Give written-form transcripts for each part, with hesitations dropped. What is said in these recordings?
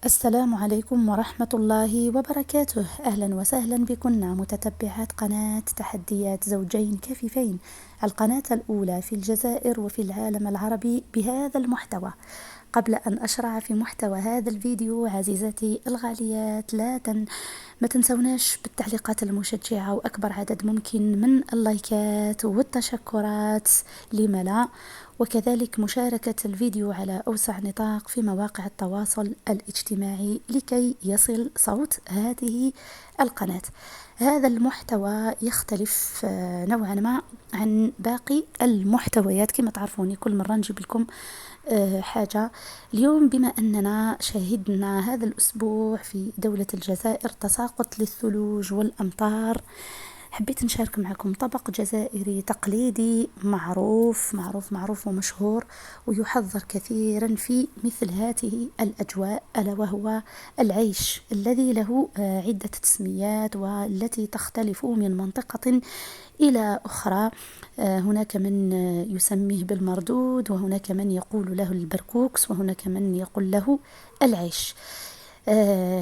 السلام عليكم ورحمة الله وبركاته. أهلا وسهلا بكم متتبعات قناة تحديات زوجين كفيفين، القناة الأولى في الجزائر وفي العالم العربي بهذا المحتوى. قبل أن أشرع في محتوى هذا الفيديو عزيزتي الغاليات، ما تنسوناش بالتعليقات المشجعة وأكبر عدد ممكن من اللايكات والتشكرات، لما لا، وكذلك مشاركة الفيديو على أوسع نطاق في مواقع التواصل الاجتماعي لكي يصل صوت هذه القناة. هذا المحتوى يختلف نوعا ما عن باقي المحتويات. كما تعرفوني كل مرة نجيب لكم حاجة. اليوم بما أننا شاهدنا هذا الأسبوع في دولة الجزائر تساقط للثلوج والأمطار، حبيت نشارك معكم طبق جزائري تقليدي معروف معروف معروف ومشهور، ويحضر كثيرا في مثل هذه الأجواء، ألا وهو العيش الذي له عدة تسميات والتي تختلف من منطقة إلى أخرى. هناك من يسميه بالمردود، وهناك من يقول له البركوكس، وهناك من يقول له العيش.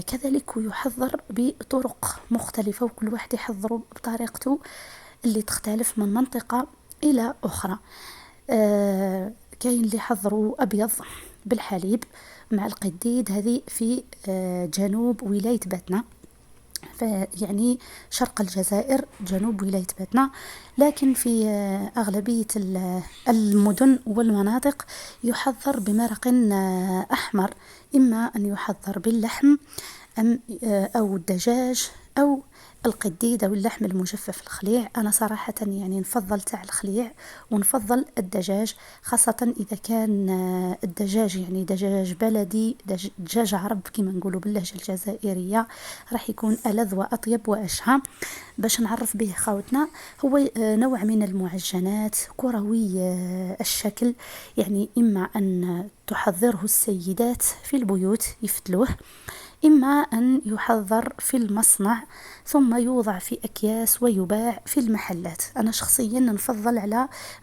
كذلك يحضر بطرق مختلفة، وكل واحد يحضره بطريقته اللي تختلف من منطقة إلى أخرى. كاين اللي يحضروا أبيض بالحليب مع القديد، هذه في جنوب ولاية باتنا، يعني شرق الجزائر جنوب ولاية باتنا. لكن في أغلبية المدن والمناطق يحضر بمرق أحمر، إما أن يحضر باللحم أو الدجاج أو القديد أو اللحم المجفف الخليع. أنا صراحة يعني نفضل تاع الخليع ونفضل الدجاج، خاصة إذا كان الدجاج يعني دجاج بلدي، دجاج عرب كما نقولوا باللهجة الجزائرية، راح يكون ألذ وأطيب وأشهى. باش نعرف به خاوتنا، هو نوع من المعجنات كروي الشكل، يعني إما أن تحضره السيدات في البيوت يفتلوه، إما أن يحضر في المصنع ثم يوضع في أكياس ويباع في المحلات. أنا شخصيا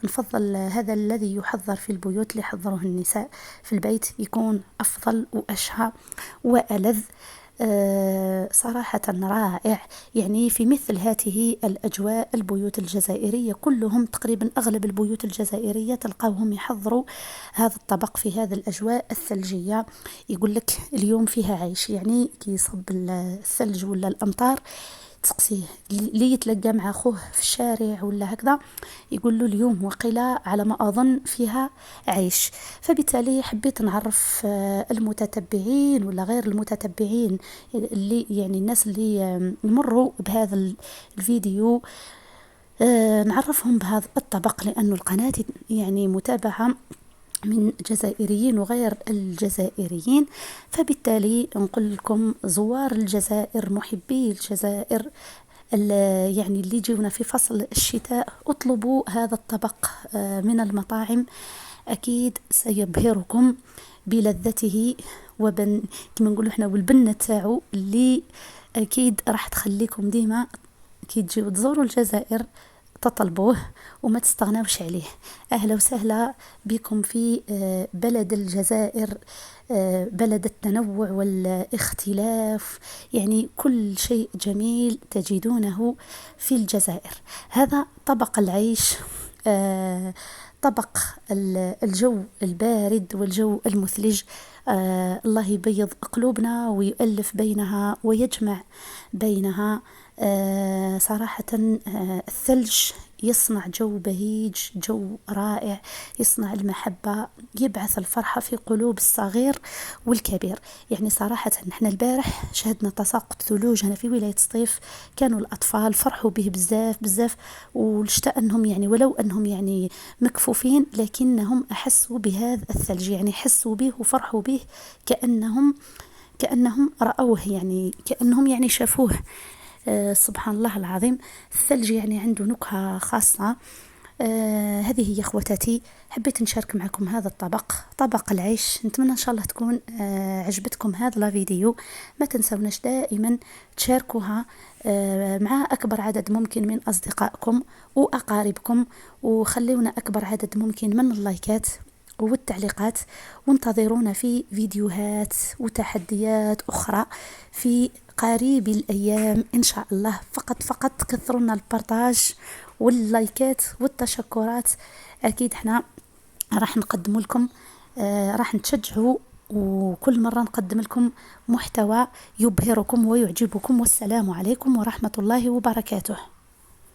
نفضل هذا الذي يحضر في البيوت، اللي يحضره النساء في البيت، يكون أفضل وأشهى وألذ. صراحة رائع. يعني في مثل هذه الأجواء البيوت الجزائرية كلهم تقريبا أغلب البيوت الجزائرية تلقاهم يحضروا هذا الطبق في هذه الأجواء الثلجية. يقول لك اليوم فيها عيش، يعني كي يصب الثلج ولا الأمطار تسقسيه اللي يتلقى مع أخوه في الشارع ولا هكذا، يقول له اليوم وقيلة على ما أظن فيها عيش. فبالتالي حبيت نعرف المتتبعين ولا غير المتتبعين، اللي يعني الناس اللي يمروا بهذا الفيديو، نعرفهم بهذا الطبق، لأنه القناة يعني متابعة من جزائريين وغير الجزائريين. فبالتالي نقول لكم زوار الجزائر، محبي الجزائر، يعني اللي يجيونا في فصل الشتاء، اطلبوا هذا الطبق من المطاعم، أكيد سيبهركم بلذته كما نقولوا احنا والبنة تاعو، اللي أكيد راح تخليكم ديما كي تجيو تزوروا الجزائر تطلبوه وما تستغناوش عليه. أهلا وسهلا بكم في بلد الجزائر، بلد التنوع والاختلاف، يعني كل شيء جميل تجدونه في الجزائر. هذا طبق العيش، طبق الجو البارد والجو المثلج. الله يبيض قلوبنا ويؤلف بينها ويجمع بينها. صراحة الثلج يصنع جو بهيج، جو رائع، يصنع المحبة، يبعث الفرحة في قلوب الصغير والكبير. يعني صراحة نحن البارح شهدنا تساقط ثلوج هنا في ولاية سطيف، كانوا الأطفال فرحوا به بزاف بزاف، والشتاء أنهم يعني ولو أنهم يعني مكفوفين لكنهم أحسوا بهذا الثلج، يعني حسوا به وفرحوا به كأنهم رأوه، يعني كأنهم يعني شافوه. سبحان الله العظيم. الثلج يعني عنده نكهة خاصة. هذه هي اخوتاتي، حبيت نشارك معكم هذا الطبق، طبق العيش. نتمنى ان شاء الله تكون عجبتكم هذا الفيديو. ما تنسوناش دائما تشاركوها مع اكبر عدد ممكن من اصدقائكم واقاربكم، وخلونا اكبر عدد ممكن من اللايكات والتعليقات، وانتظرونا في فيديوهات وتحديات أخرى في قريب الأيام إن شاء الله. فقط كثروا لنا البارتاج واللايكات والتشكرات، أكيد احنا راح نقدم لكم، راح نتشجعوا، وكل مرة نقدم لكم محتوى يبهركم ويعجبكم. والسلام عليكم ورحمة الله وبركاته.